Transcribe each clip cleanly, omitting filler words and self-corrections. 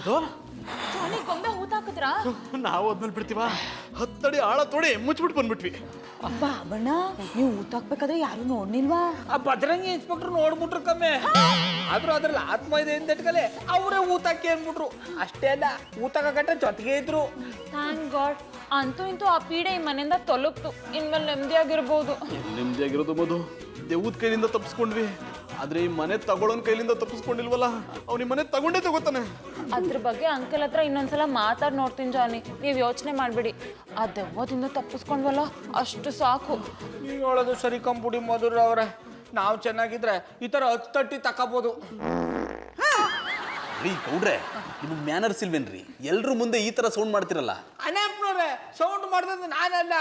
ಜಾನಿ ಗೊಂಬೆ ಊತ ಹಾಕಿದ್ರ ನಾವು ಅದ್ಮೇಲೆ ಬಿಡ್ತೀವ 10 ಅಡಿ ಆಳ ತೋಡಿ ಮುಚ್ಚಿಬಿಟ್ಟು ಬಂದ್ಬಿಟ್ವಿ. ಬಾಬಣ್ಣ ನೀವು ಊತ ಹಾಕ್ಬೇಕಾದ್ರೆ ಯಾರು ನೋಡ್ನಿಲ್ವಾ? ಆ ಬಜರಂಗಿ ಇನ್ಸ್ಪೆಕ್ಟರ್ ನೋಡ್ಬಿಟ್ರು ಕಮ್ಮಿ. ಆದ್ರೂ ಅದ್ರಲ್ಲಿ ಆತ್ಮ ಇದೆ ಅಂದಿಟ್ಕಲೆ ಅವರೇ ಊತಕ್ಕೆ ಅಂದ್ಬಿಟ್ರು. ಅಷ್ಟೇ ಅಲ್ಲ ಊತಕ ಗಂಟೆ ಜೊತೆಗೆ ಇದ್ರು. Thank god. ಅಂತೂ ಇಂತೂ ಆ ಪೀಡೆ ಈ ಮನೆಯಿಂದ ತೊಲಗ್ತು. ಇನ್ಮೇಲೆ ನೆಮ್ಮದಿಯಾಗಿರ್ಬೋದು. ನೆಮ್ಮದಿಯಾಗಿರೋದು ಮಧು, ದೇವ್ದ ಕೈಲಿಂದ ತಪ್ಪಿಸ್ಕೊಂಡ್ವಿ. ಆದ್ರೆ ಈ ಮನೆ ತಗೊಳ್ಳೋನ್ ಕೈಲಿಂದ ತಪ್ಪಿಸ್ಕೊಂಡಿಲ್ವಲ್ಲ, ಅವ್ನ ಈ ಮನೆ ತಗೋತಾನೆ. ಅದ್ರ ಬಗ್ಗೆ ಅಂಕಲ್ ಹತ್ರ ಇನ್ನೊಂದ್ಸಲ ಮಾತಾಡಿ ನೋಡ್ತೀನಿ ಜಾನಿ. ನೀವು ಯೋಚನೆ ಮಾಡ್ಬಿಡಿ. ಆ ದೆವ್ವದಿಂದ ತಪ್ಪಿಸ್ಕೊಂಡ್ವಲ್ಲ ಅಷ್ಟು ಸಾಕು. ನೀವು ಹೇಳೋದು ಸರಿ ಕಂಪುಡಿ ಮಧುರ ಅವ್ರೆ. ನಾವು ಚೆನ್ನಾಗಿದ್ರೆ ಈ ಥರ 10 ತಟ್ಟಿ ತಕೋಬೋದು. ರೀ ಗೌಡ್ರೆ, ನಿಮ್ಗೆ ಮ್ಯಾನರ್ಸ್ ಇಲ್ವೇನ್ರಿ? ಎಲ್ರು ಮುಂದೆ ಈ ತರ ಸೌಂಡ್ ಮಾಡ್ತಿರಲ್ಲ. ಅನಪ್ಪನವ್ರೆ, ಸೌಂಡ್ ಮಾಡಿದ್ರೆ ನಾನಲ್ಲ.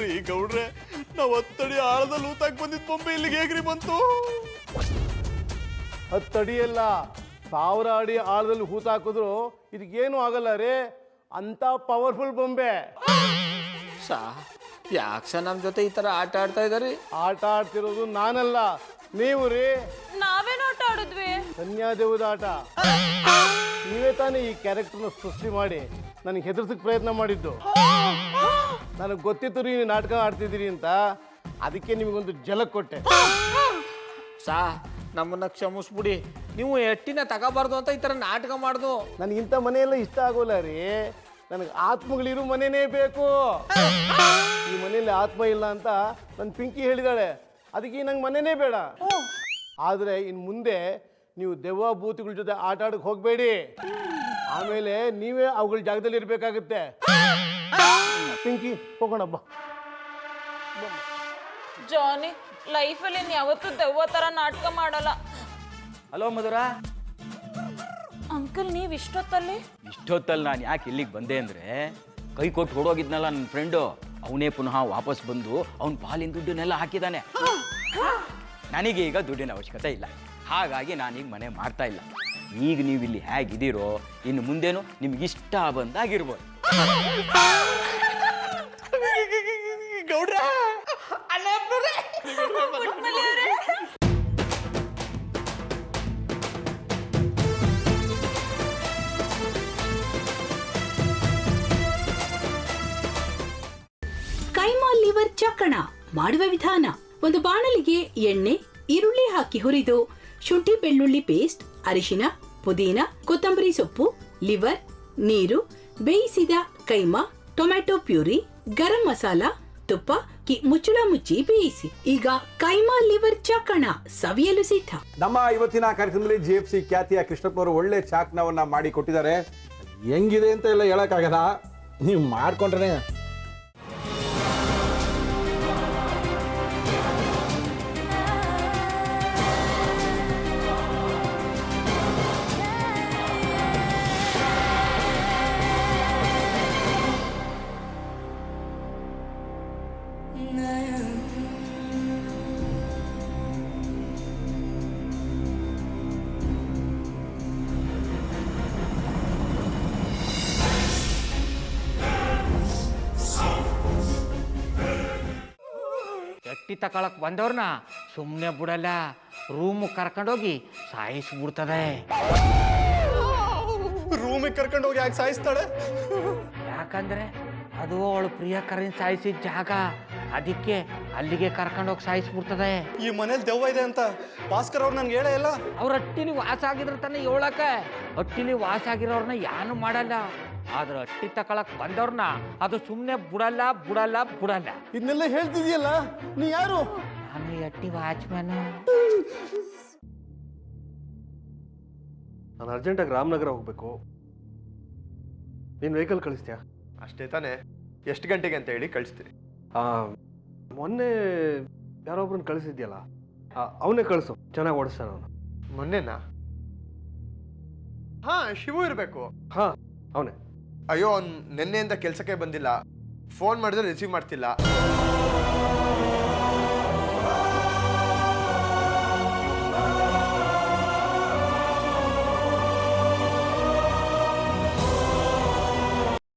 ರೀ ಗೌಡ್ರೆ, ನಾವು 10 ಅಡಿ ಆಳದಲ್ಲಿ ಊತಾಕ್ ಬಂದಿದ್ ಬೊಂಬೆ ಇಲ್ಲಿಗೆ ಹೇಗ್ರಿ ಬಂತು? 10 ಅಡಿ ಅಲ್ಲ, 1000 ಅಡಿ ಆಳದಲ್ಲಿ ಹೂತ ಹಾಕಿದ್ರು ಇದಕ್ಕೇನು ಆಗಲ್ಲ ರೀ. ಅಂತ ಪವರ್ಫುಲ್ ಬೊಂಬೆ. ಯಾಕೆ ನಮ್ಮ ಜೊತೆ ಈ ಥರ ಆಟ ಆಡ್ತಾ ಇದ್ದಾರೆ? ಆಟ ಆಡ್ತಿರೋದು ನಾನಲ್ಲ, ನೀವು ರೀ. ನಾವೇನು ಆಟ ಆಡಿದ್ವಿ? ಕನ್ಯಾದೇವದ ಆಟ. ನೀವೇ ತಾನೇ ಈ ಕ್ಯಾರೆಕ್ಟರ್ನ ಸೃಷ್ಟಿ ಮಾಡಿ ನನಗೆ ಹೆದರ್ಸಕ್ಕೆ ಪ್ರಯತ್ನ ಮಾಡಿದ್ದು. ನನಗೆ ಗೊತ್ತಿತ್ತು ರೀ ನೀವು ನಾಟಕ ಆಡ್ತಿದ್ದೀರಿ ಅಂತ, ಅದಕ್ಕೆ ನಿಮಗೊಂದು ಜಲಕ್ ಕೊಟ್ಟೆ. ನಮ್ಮನ್ನ ಕ್ಷಮಿಸ್ಬಿಡಿ. ನೀವು ಎಟ್ಟಿನ ತಗೋಬಾರ್ದು ಅಂತ ಈ ಥರ ನಾಟಕ ಮಾಡ್ದು. ನನಗೆ ಇಂಥ ಮನೆಯೆಲ್ಲ ಇಷ್ಟ ಆಗೋಲ್ಲ ರೀ. ನನಗೆ ಆತ್ಮಗಳಿರೋ ಮನೆಯೇ ಬೇಕು. ಈ ಮನೆಯಲ್ಲಿ ಆತ್ಮ ಇಲ್ಲ ಅಂತ ನನ್ನ ಪಿಂಕಿ ಹೇಳಿದಾಳೆ. ಅದಕ್ಕೆ ನಂಗೆ ಮನೆಯೇ ಬೇಡ. ಆದರೆ ಇನ್ನು ಮುಂದೆ ನೀವು ದೆವ್ವ ಭೂತಿಗಳ ಜೊತೆ ಆಟ ಆಡಕ್ಕೆ ಹೋಗಬೇಡಿ. ಆಮೇಲೆ ನೀವೇ ಅವುಗಳ ಜಾಗದಲ್ಲಿ ಇರಬೇಕಾಗುತ್ತೆ. ಪಿಂಕಿ, ಹೋಗೋಣ ಬಾ. ಜಾನಿ, ಲೈಫಲ್ಲಿ ಯಾವತ್ತೂ ದೆವ್ವ ಥರ ನಾಟಕ ಮಾಡಲ್ಲ. ಹಲೋ ಮಧುರ. ಅಂಕಲ್, ನೀವು ಇಷ್ಟೊತ್ತಲ್ಲಿ ನಾನು ಯಾಕೆ ಇಲ್ಲಿಗೆ ಬಂದೆ ಅಂದರೆ, ಕೈ ಕೊಟ್ಟು ಹೊಡೋಗಿದ್ನಲ್ಲ ನನ್ನ ಫ್ರೆಂಡು, ಅವನೇ ಪುನಃ ವಾಪಸ್ ಬಂದು ಅವನ ಪಾಲಿನ ದುಡ್ಡನ್ನೆಲ್ಲ ಹಾಕಿದ್ದಾನೆ. ನನಗೆ ಈಗ ದುಡ್ಡಿನ ಅವಶ್ಯಕತೆ ಇಲ್ಲ. ಹಾಗಾಗಿ ನಾನೀಗ ಮನೆ ಮಾಡ್ತಾ ಇಲ್ಲ. ಈಗ ನೀವು ಇಲ್ಲಿ ಹೇಗಿದ್ದೀರೋ ಇನ್ನು ಮುಂದೇನು ನಿಮ್ಗೆ ಇಷ್ಟ ಬಂದಾಗಿರ್ಬೋದು. ಗೌಡ್ರ, ಕೈಮಾ ಲಿವರ್ ಚಕ್ಕಣ ಮಾಡುವ ವಿಧಾನ: ಒಂದು ಬಾಣಲಿಗೆ ಎಣ್ಣೆ, ಈರುಳ್ಳಿ ಹಾಕಿ ಹುರಿದು ಶುಂಠಿ ಬೆಳ್ಳುಳ್ಳಿ ಪೇಸ್ಟ್, ಅರಿಶಿನ, ಪುದೀನ, ಕೊತ್ತಂಬರಿ ಸೊಪ್ಪು, ಲಿವರ್, ನೀರು, ಬೇಯಿಸಿದ ಕೈಮಾ, ಟೊಮ್ಯಾಟೊ ಪ್ಯೂರಿ, ಗರಂ ಮಸಾಲ, ತುಪ್ಪ ಮುಚ್ಚಳ ಮುಚ್ಚಿ ಬೇಯಿಸಿ. ಈಗ ಕೈಮಾ ಲಿವರ್ ಚಾಕಣ ಸವಿಯಲು ಸಿದ್ಧ. ನಮ್ಮ ಇವತ್ತಿನ ಕಾರ್ಯಕ್ರಮದಲ್ಲಿ GFC ಖ್ಯಾತಿಯ ಕೃಷ್ಣಪ್ಪನವರು ಒಳ್ಳೆ ಚಾಕ್ನವನ್ನ ಮಾಡಿ ಕೊಟ್ಟಿದ್ದಾರೆ. ಹೆಂಗಿದೆ ಅಂತ ಎಲ್ಲ ಹೇಳಕ್ಕಾಗಲ್ಲ, ನೀವು ಮಾಡ್ಕೊಂಡ್ರೆ. ಎಟ್ಟಿ ತಕೊಳಕ್ ಬಂದವ್ರನ್ನ ಸುಮ್ಮನೆ ಬಿಡಲ್ಲ, ರೂಮ್ ಕರ್ಕೊಂಡೋಗಿ ಸಾಯಿಸ್ಬಿಡ್ತದೆ. ರೂಮಿಗೆ ಕರ್ಕೊಂಡೋಗಿ ಯಾಕೆ ಸಾಯಿಸ್ತಾಳೆ? ಯಾಕಂದ್ರೆ ಅದು ಅವಳು ಪ್ರಿಯಕರನ್ ಸಾಯಿಸಿದ ಜಾಗ. ಅದಕ್ಕೆ ಅಲ್ಲಿಗೆ ಕರ್ಕೊಂಡೋಗಿ ಸಾಯಿಸ್ಬಿಡ್ತದೆ. ಈ ಮನೇಲಿ ದೆವ್ವ ಇದೆ ಅಂತ ಭಾಸ್ಕರ್ ಅವ್ರು ನನ್ಗೆ ಹೇಳೇ ಇಲ್ಲ. ಅವ್ರ ಹಟ್ಟಿಲಿ ವಾಸ ಆಗಿದ್ರೆ ತಾನೇ ಹೇಳಕ. ಹಟ್ಟಿಲಿ ವಾಸ ಆಗಿರೋರ್ನ ಯಾನು ಮಾಡಲ್ಲ, ಆದ್ರೆ ಹಟ್ಟಿ ತಕೊಳಕ್ ಬಂದವ್ರನ್ನ ಅದು ಸುಮ್ಮನೆ ಬಿಡಲ್ಲ ಬಿಡಲ್ಲ ಬಿಡಲ್ಲ. ಇದನ್ನೆಲ್ಲ ಹೇಳ್ತಿದ್ಯಲ್ಲ, ನೀ ಯಾರು? ನಾನು ಹಟ್ಟಿ ವಾಚ್ಮ್ಯಾನ್. ನಾನು ಅರ್ಜೆಂಟಾಗಿ ರಾಮನಗರ ಹೋಗ್ಬೇಕು. ನೀನು ವೆಹಿಕಲ್ ಕಳಿಸ್ತೀಯಾ? ಅಷ್ಟೇ ತಾನೇ? ಎಷ್ಟು ಗಂಟೆಗೆ ಅಂತ ಹೇಳಿ ಕಳಿಸ್ತೀನಿ. ಮೊನ್ನೆ ಯಾರೊಬ್ರನ್ನ ಕಳಿಸಿದ್ಯಲ್ಲ, ಅವನೇ ಕಳಿಸು, ಚೆನ್ನಾಗಿ ಓಡಿಸ್ತಾನ ಅವನು. ಮೊನ್ನೆನಾ? ಹಾ, ಶಿವು ಇರಬೇಕು. ಹಾ, ಅವನೇ. ಅಯ್ಯೋ ಅವ್ನು ನಿನ್ನೆಯಿಂದ ಕೆಲಸಕ್ಕೆ ಬಂದಿಲ್ಲ, ಫೋನ್ ಮಾಡಿದ್ರೆ ರಿಸೀವ್ ಮಾಡ್ತಿಲ್ಲ.